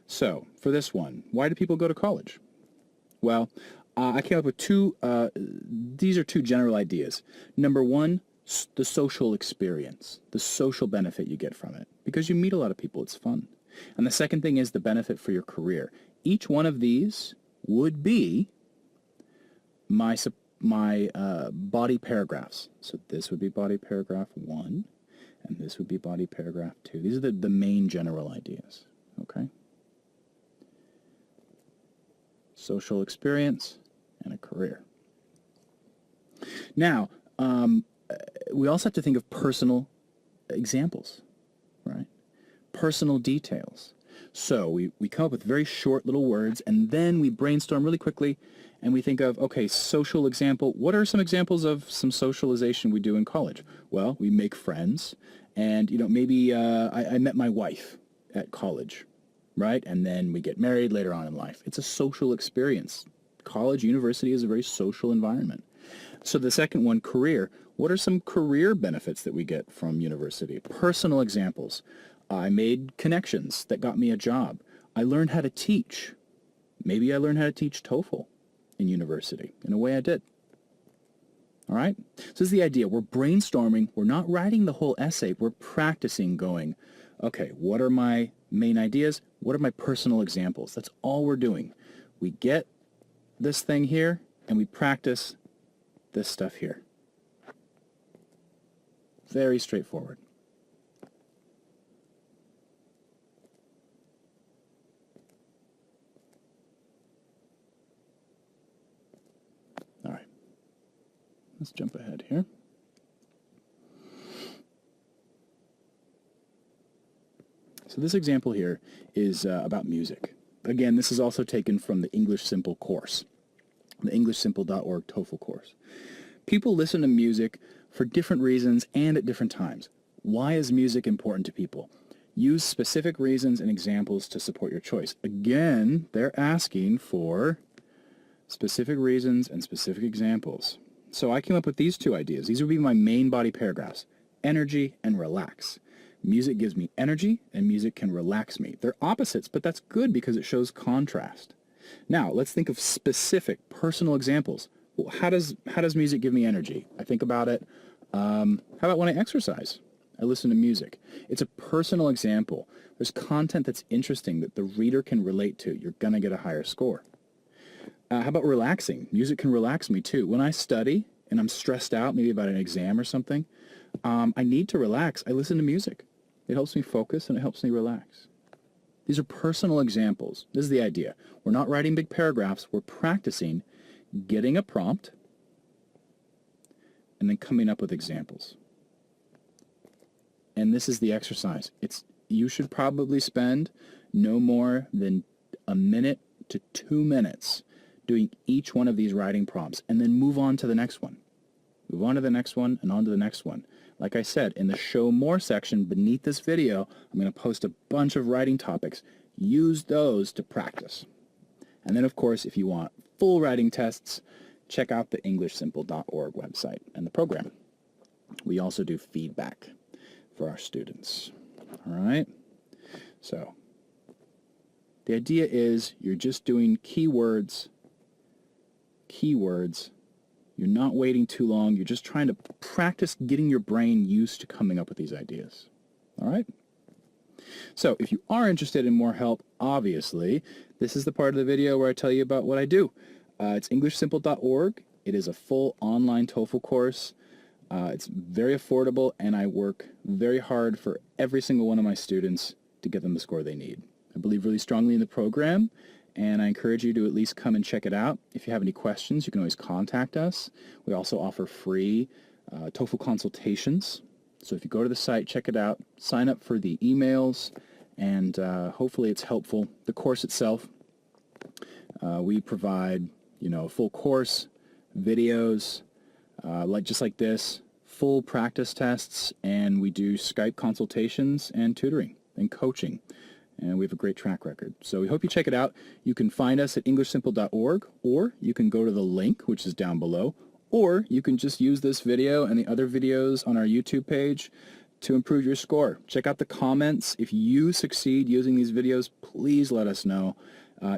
So, for this one, why do people go to college? Well, I came up with these are two general ideas. Number one, the social experience, the social benefit you get from it, because you meet a lot of people, it's fun. And the second thing is the benefit for your career. Each one of these would be my body paragraphs. So this would be body paragraph 1, and this would be body paragraph 2. These are the main general ideas, okay? Social experience and a career. Now, we also have to think of personal examples, right? Personal details. So we come up with very short little words, and then we brainstorm really quickly, and we think of, okay, social example. What are some examples of some socialization we do in college? Well, we make friends, and maybe I met my wife at college, right? And then we get married later on in life. It's a social experience. College, university is a very social environment. So the second one, career. What are some career benefits that we get from university? Personal examples. I made connections that got me a job. I learned how to teach. Maybe I learned how to teach TOEFL in university. In a way I did. All right? So this is the idea. We're brainstorming. We're not writing the whole essay. We're practicing going, okay, what are my main ideas? What are my personal examples? That's all we're doing. We get this thing here, and we practice this stuff here. Very straightforward. All right. Let's jump ahead here. So this example here is about music. Again, this is also taken from the English Simple course, the EnglishSimple.org TOEFL course. People listen to music for different reasons and at different times. Why is music important to people? Use specific reasons and examples to support your choice. Again, they're asking for specific reasons and specific examples. So I came up with these two ideas. These would be my main body paragraphs: energy and relax. Music gives me energy, and music can relax me. They're opposites, but that's good because it shows contrast. Now, let's think of specific personal examples. Well, how does music give me energy? I think about it. How about when I exercise? I listen to music. It's a personal example. There's content that's interesting that the reader can relate to. You're going to get a higher score. How about relaxing? Music can relax me too. When I study and I'm stressed out, maybe about an exam or something, I need to relax. I listen to music. It helps me focus and it helps me relax. These are personal examples. This is the idea. We're not writing big paragraphs. We're practicing getting a prompt and then coming up with examples. And this is the exercise. You should probably spend no more than 1 minute to 2 minutes doing each one of these writing prompts, and then move on to the next one. Move on to the next one and on to the next one. Like I said, in the Show More section beneath this video, I'm going to post a bunch of writing topics. Use those to practice. And then, of course, if you want full writing tests, check out the EnglishSimple.org website and the program. We also do feedback for our students. All right? So, the idea is you're just doing keywords. You're not waiting too long. You're just trying to practice getting your brain used to coming up with these ideas. All right? So if you are interested in more help, obviously, this is the part of the video where I tell you about what I do. It's EnglishSimple.org. It is a full online TOEFL course. It's very affordable, and I work very hard for every single one of my students to get them the score they need. I believe really strongly in the program, and I encourage you to at least come and check it out. If you have any questions, you can always contact us. We also offer free TOEFL consultations. So if you go to the site, check it out, sign up for the emails, and hopefully it's helpful. The course itself, we provide, a full course, videos, just like this, full practice tests, and we do Skype consultations and tutoring and coaching. And we have a great track record. So we hope you check it out. You can find us at EnglishSimple.org, or you can go to the link, which is down below, or you can just use this video and the other videos on our YouTube page to improve your score. Check out the comments. If you succeed using these videos, please let us know.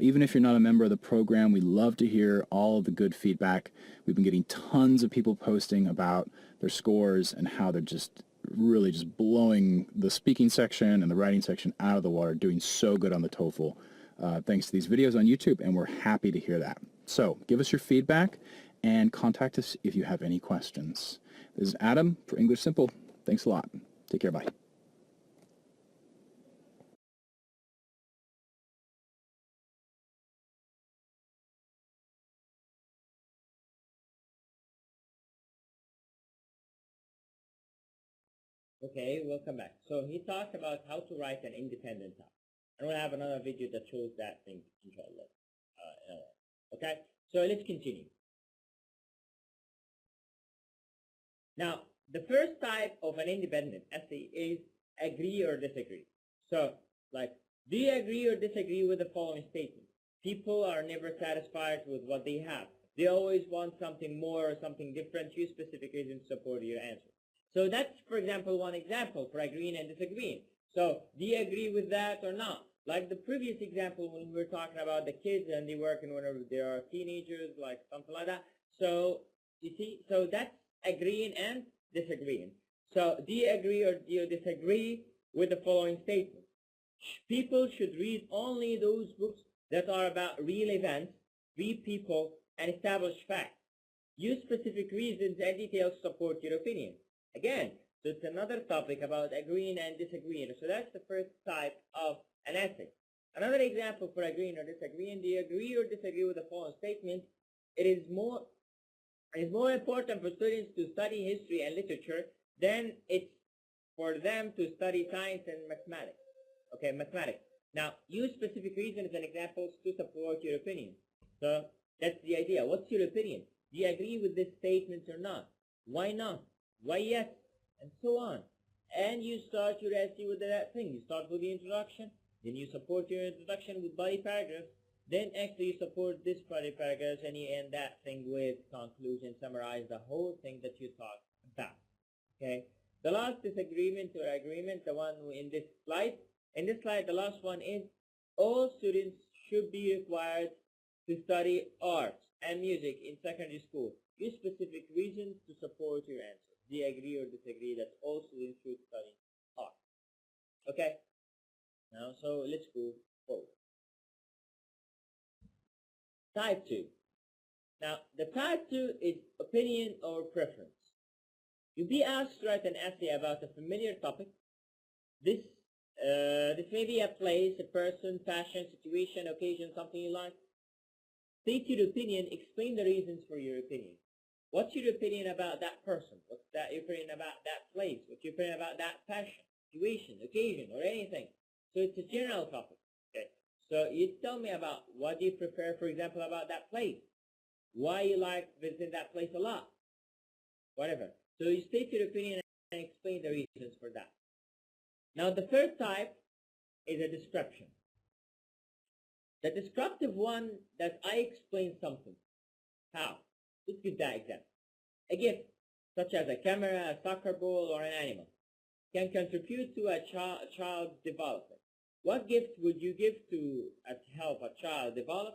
Even if you're not a member of the program, we love to hear all of the good feedback. We've been getting tons of people posting about their scores and how they're just really just blowing the speaking section and the writing section out of the water, doing so good on the TOEFL thanks to these videos on YouTube, and we're happy to hear that. So give us your feedback and contact us if you have any questions. This is Adam for English Simple. Thanks a lot. Take care. Bye. Okay, welcome back. So he talked about how to write an independent task. And we'll have another video that shows that thing, inshallah. Okay, so let's continue. Now, the first type of an independent essay is agree or disagree. So, like, do you agree or disagree with the following statement? People are never satisfied with what they have. They always want something more or something different. Use specific reasons to support your answer. So that's, for example, one example for agreeing and disagreeing. So do you agree with that or not? Like the previous example when we were talking about the kids and they work whenever they are teenagers, like something like that. So you see, so that's agreeing and disagreeing. So do you agree or do you disagree with the following statement? People should read only those books that are about real events, real people, and established facts. Use specific reasons and details to support your opinion. Again, so it's another topic about agreeing and disagreeing. So that's the first type of an essay. Another example for agreeing or disagreeing, do you agree or disagree with the following statement? It is more important for students to study history and literature than it's for them to study science and mathematics. Okay, mathematics. Now, use specific reasons and examples to support your opinion. So that's the idea. What's your opinion? Do you agree with this statement or not? Why not? Why yes? And so on. And you start your essay with that thing. You start with the introduction, then you support your introduction with body paragraphs, then actually you support this body paragraphs, and you end that thing with conclusion, summarize the whole thing that you talked about. Okay? The last disagreement or agreement, the one in this slide. In this slide, the last one is all students should be required to study arts and music in secondary school. Use specific reasons to support your answer. Do you agree or disagree that all students should study art? Okay? Now, so let's go forward. Type 2. Now, the type 2 is opinion or preference. You'll be asked to write an essay about a familiar topic. This may be a place, a person, fashion, situation, occasion, something you like. State your opinion, explain the reasons for your opinion. What's your opinion about that person? What's your opinion about that place? What's your opinion about that fashion, situation, occasion, or anything? So it's a general topic. Okay. So you tell me about what do you prefer, for example, about that place. Why you like visiting that place a lot. Whatever. So you state your opinion and explain the reasons for that. Now the third type is a description. The descriptive one that I explain something. How? Let's give that example. A gift, such as a camera, a soccer ball, or an animal, can contribute to a child's development. What gift would you give to help a child develop?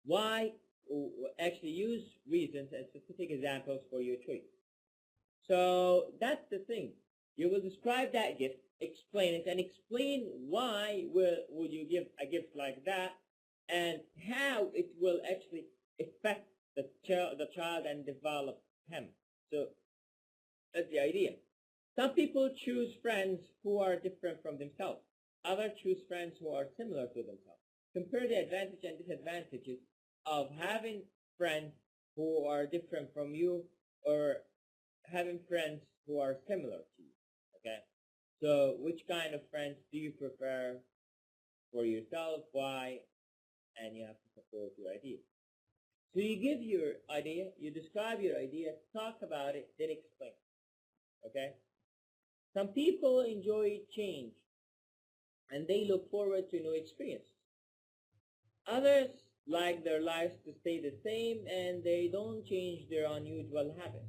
Why? Actually use reasons and specific examples for your choice. So that's the thing. You will describe that gift, explain it, and explain why would you give a gift like that and how it will actually affect the child and develop him. So that's the idea. Some people choose friends who are different from themselves. Others choose friends who are similar to themselves. Compare the advantages and disadvantages of having friends who are different from you or having friends who are similar to you. Okay? So which kind of friends do you prefer for yourself? Why? And you have to support your idea. So you give your idea, you describe your idea, talk about it, then explain. Okay? Some people enjoy change and they look forward to new experiences. Others like their lives to stay the same and they don't change their unusual habits.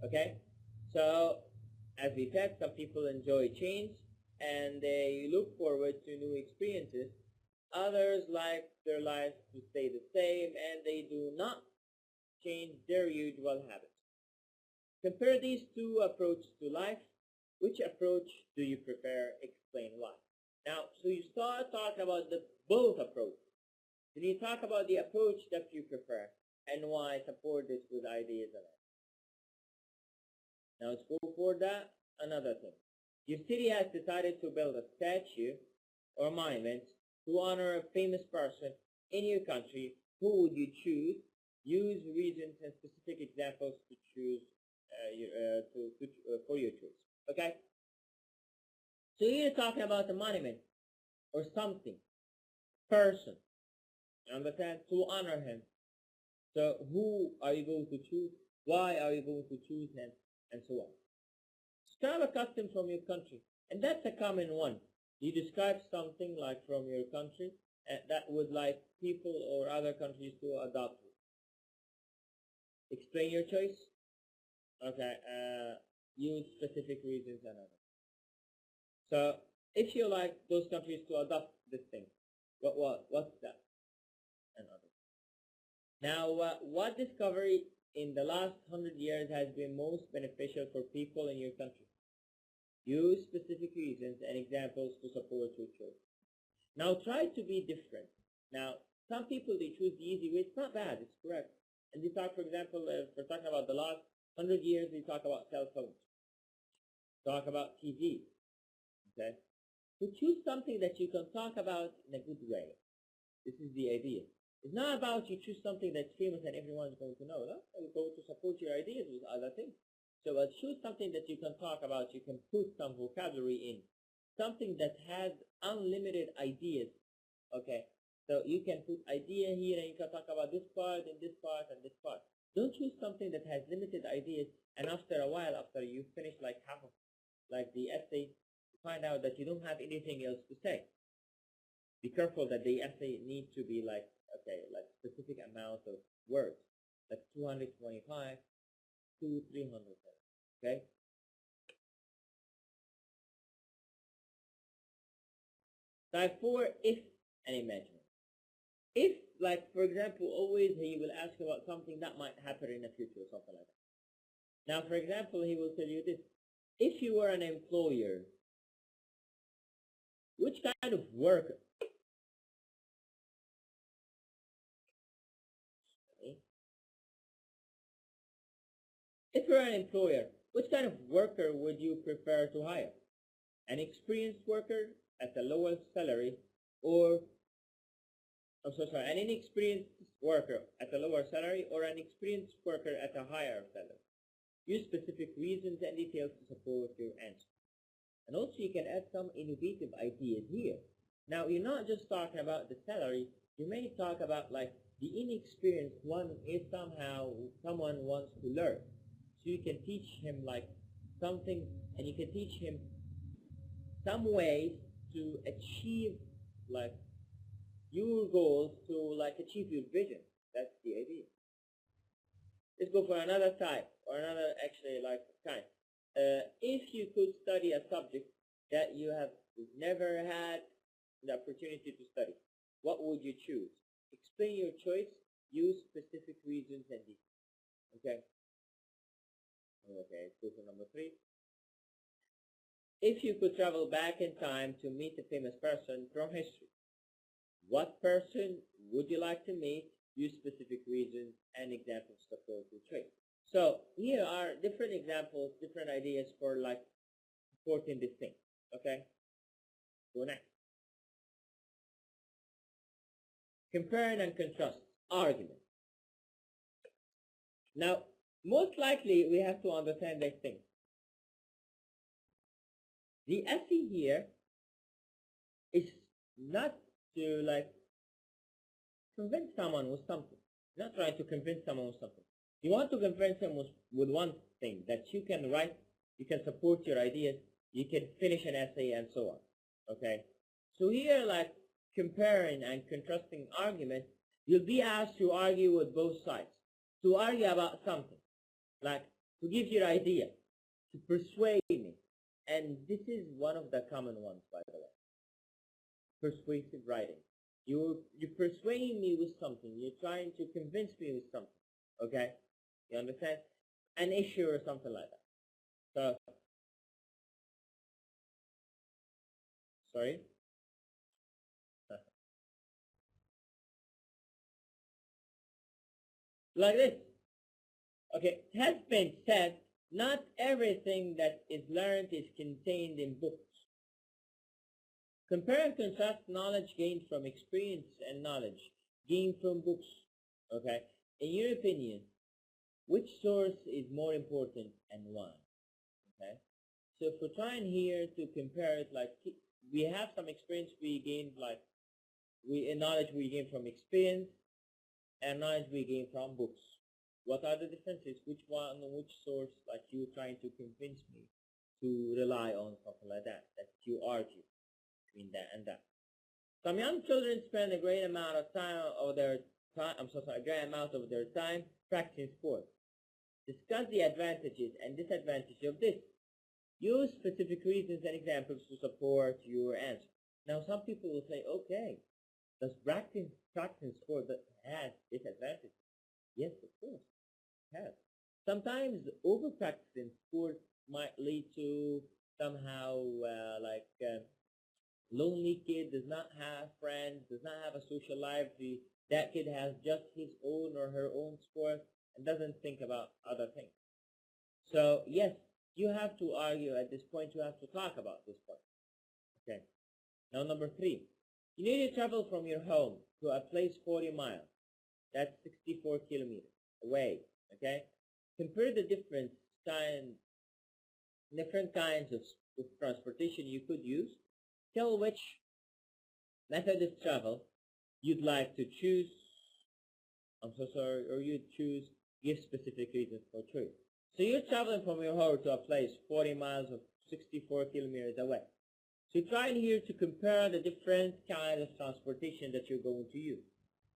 Okay? So as we said, some people enjoy change and they look forward to new experiences. Others like their lives to stay the same and they do not change their usual habits. Compare these two approaches to life. Which approach do you prefer? Explain why. Now, so you start talking about the both approaches. Then you talk about the approach that you prefer and why. Support this with ideas on it. Now let's go for that. Another thing. Your city has decided to build a statue or monument to honor a famous person in your country. Who would you choose? Use reasons and specific examples to choose for your choice. Okay? So you're talking about a monument or something, person, you understand? To honor him. So who are you going to choose? Why are you going to choose him? And so on. Describe a custom from your country. And that's a common one. You describe something like from your country that would like people or other countries to adopt it. Explain your choice. Okay. Use specific reasons and others. So if you like those countries to adopt this thing, what's that? And others. Now, what discovery in the last 100 years has been most beneficial for people in your country? Use specific reasons and examples to support your choice. Now try to be different. Now, some people, they choose the easy way. It's not bad, it's correct. And they talk, for example, if we're talking about the last 100 years, they talk about cell phones. Talk about TV. Okay? So choose something that you can talk about in a good way. This is the idea. It's not about you choose something that's famous and everyone's going to know. No? You're going to support your ideas with other things. So choose something that you can talk about. You can put some vocabulary in. Something that has unlimited ideas. Okay? So you can put idea here and you can talk about this part and this part and this part. Don't choose something that has limited ideas and after a while, after you finish like half of like the essay, you find out that you don't have anything else to say. Be careful that the essay needs to be like, okay, like specific amount of words, like 225 to 300, okay? Type 4, if and imagine. If, like, for example, always he will ask about something that might happen in the future or something like that. Now, for example, he will tell you this. If you were an employer, which kind of worker? Okay. If you're an employer, which kind of worker would you prefer to hire? An experienced worker at a lower salary or an inexperienced worker at a lower salary or an experienced worker at a higher salary? Use specific reasons and details to support your answer. And also you can add some innovative ideas here. Now you're not just talking about the salary, you may talk about like the inexperienced one is somehow someone wants to learn. So you can teach him like something and you can teach him some ways to achieve like your goals, to like achieve your vision. That's the idea. Let's go for another type or another actually like kind. If you could study a subject that you have never had the opportunity to study, what would you choose? Explain your choice. Use specific reasons and details. Okay. Okay. Let's go to number 3. If you could travel back in time to meet a famous person from history, what person would you like to meet? Use specific reasons and examples to support your choice. So here are different examples, different ideas for like supporting this thing. Okay? Go next. Comparing and contrast. Argument. Now, most likely we have to understand this thing. The essay here is not to like convince someone with something. You're not trying to convince someone with something. You want to convince them with one thing, that you can write, you can support your ideas, you can finish an essay and so on. Okay? So here, like comparing and contrasting arguments, you'll be asked to argue with both sides. To argue about something. Like to give your idea. to persuade me. And this is one of the common ones, by the way. Persuasive writing. You're persuading me with something. You're trying to convince me with something. Okay? You understand? An issue or something like that. So, sorry? Like this. Okay, it has been said, not everything that is learned is contained in books. Compare and contrast knowledge gained from experience and knowledge gained from books. Okay, in your opinion, which source is more important and why? Okay, so if we're trying here to compare it, like we have some experience we gained, like knowledge we gain from experience and knowledge we gain from books. What are the differences? Which one, which source, like you trying to convince me to rely on, something like that, that you argue between that and that. Some young children spend a great amount of time of their time, a great amount of their time practicing sports. Discuss the advantages and disadvantages of this. Use specific reasons and examples to support your answer. Now, some people will say, okay, does practicing sport that has disadvantages? Yes, of course. Sometimes over practicing sport might lead to somehow lonely kid, does not have friends, does not have a social life. That kid has just his own or her own sport and doesn't think about other things. So yes, you have to argue at this point. You have to talk about this point. Okay. Now number 3, you need to travel from your home to a place 40 miles. That's 64 kilometers away. Okay. Compare the different kinds of transportation you could use. Tell which method of travel you'd like to choose. Or you'd choose. Give specific reasons for choice. So you're traveling from your home to a place 40 miles or 64 kilometers away. So you're trying here to compare the different kinds of transportation that you're going to use.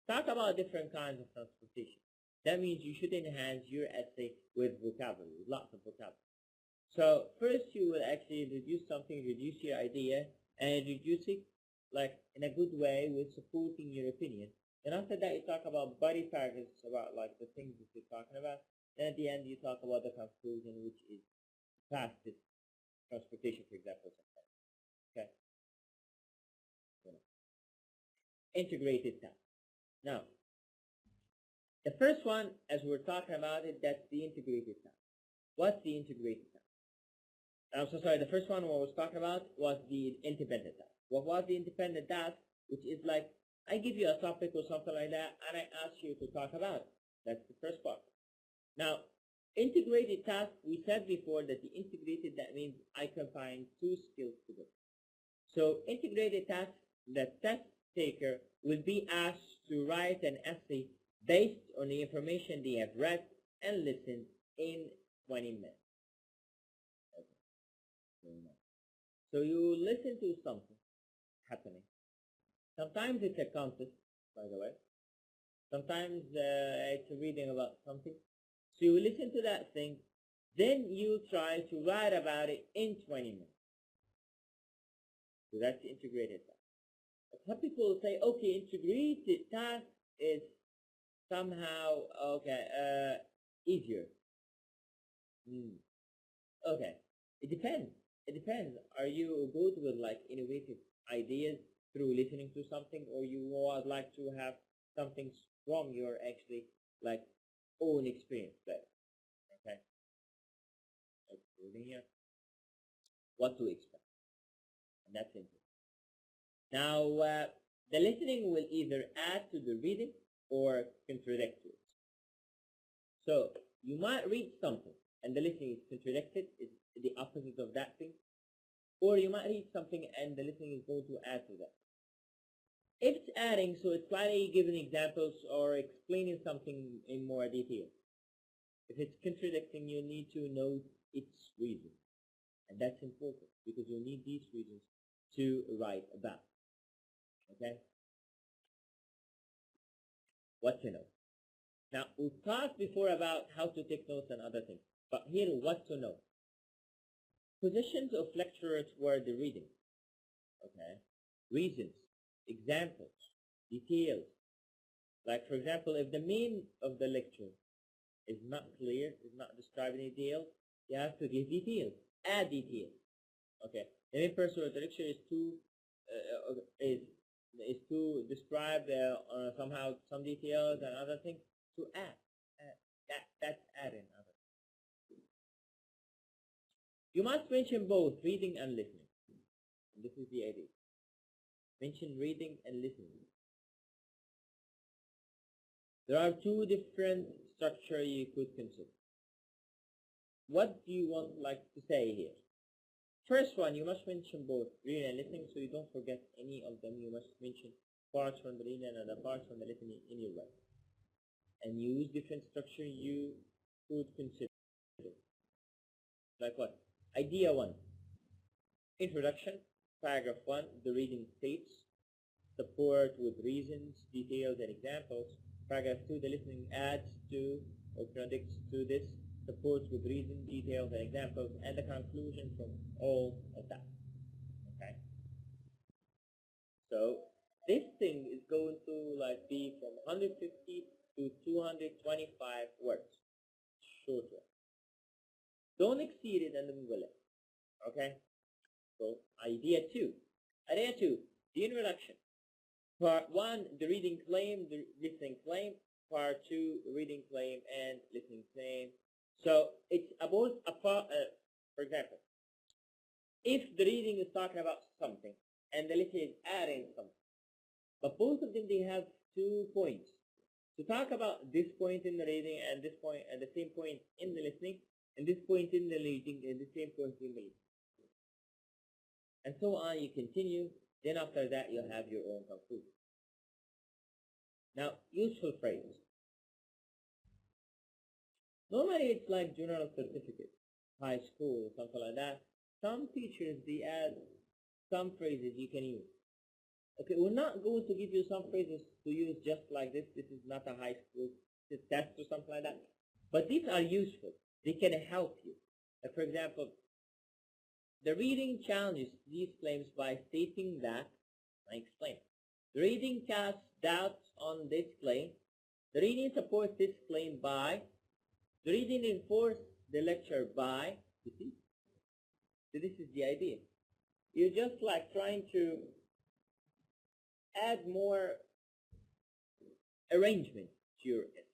Talk about different kinds of transportation. That means you should enhance your essay with vocabulary, lots of vocabulary. So first you will actually introduce something, reduce your idea, and introduce it like in a good way with supporting your opinion. And after that you talk about body paragraphs about like the things that you're talking about. Then at the end you talk about the conclusion, which is past this transportation, for example. Okay. Integrated task. Now, the first one, as we're talking about it, that's the integrated task. What's the integrated task? The first one what I was talking about was the independent task. What was the independent task? Which is like, I give you a topic or something like that, and I ask you to talk about it. That's the first part. Now, integrated task, we said before that the integrated, that means I combine 2 skills together. So integrated task, the test taker will be asked to write an essay based on the information they have read and listened in 20 minutes. Okay. So you listen to something happening. Sometimes it's a contest, by the way. Sometimes it's a reading about something. So you listen to that thing, then you try to write about it in 20 minutes. So that's integrated task. Some people say, okay, integrated task is somehow easier. Okay, it depends. It depends. Are you good with like innovative ideas through listening to something, or you would like to have something from your actually like own experience? But okay, including here, what to expect, and that's it. Now, the listening will either add to the reading or contradict to it. So you might read something and the listening is contradicted, is the opposite of that thing, or you might read something and the listening is going to add to that. If it's adding, so it's slightly giving examples or explaining something in more detail. If it's contradicting, you need to know its reason, and that's important because you need these reasons to write about. Okay? What to know. Now, we've talked before about how to take notes and other things, but here, what to know. Positions of lecturer toward the reading. Okay. Reasons, examples, details. Like for example, if the meaning of the lecture is not clear, is not described in detail, you have to give details, add details. Okay. The main purpose of the lecture is to describe somehow some details and other things to add. That's adding other. You must mention both reading and listening. This is the idea. Mention reading and listening. There are two different structures you could consider. What do you want to say here? First one, you must mention both reading and listening, so you don't forget any of them. You must mention parts from the reading and other parts from the listening in your writing. And use different structure you could consider. Like what? Idea 1. Introduction. Paragraph 1. The reading states. Support with reasons, details, and examples. Paragraph 2. The listening adds to or contradicts to this. Supports with reasons, details, and examples. And the conclusion from all of that. Okay? So this thing is going to be from 150 to 225 words. Short one. Don't exceed it and don't go less. Okay? So idea 2. Idea 2, the introduction. Part 1, the reading claim, the listening claim. Part 2, reading claim and listening claim. So it's about for example, if the reading is talking about something and the listening is adding something, but both of them they have 2 points. To talk about this point in the reading and this point and the same point in the listening, and this point in the reading and the same point in the listening. And so on, you continue, then after that you have your own conclusion. Now, useful phrases. Normally it's like general certificate, high school, or something like that. Some teachers, they add some phrases you can use. Okay, we're not going to give you some phrases to use just like this. This is not a high school test or something like that. But these are useful. They can help you. For example, the reading challenges these claims by stating that, I explain. The reading casts doubts on this claim. The reading supports this claim by. The reading reinforces the lecture by. You see? So this is the idea. You're just trying to add more arrangement to your essay.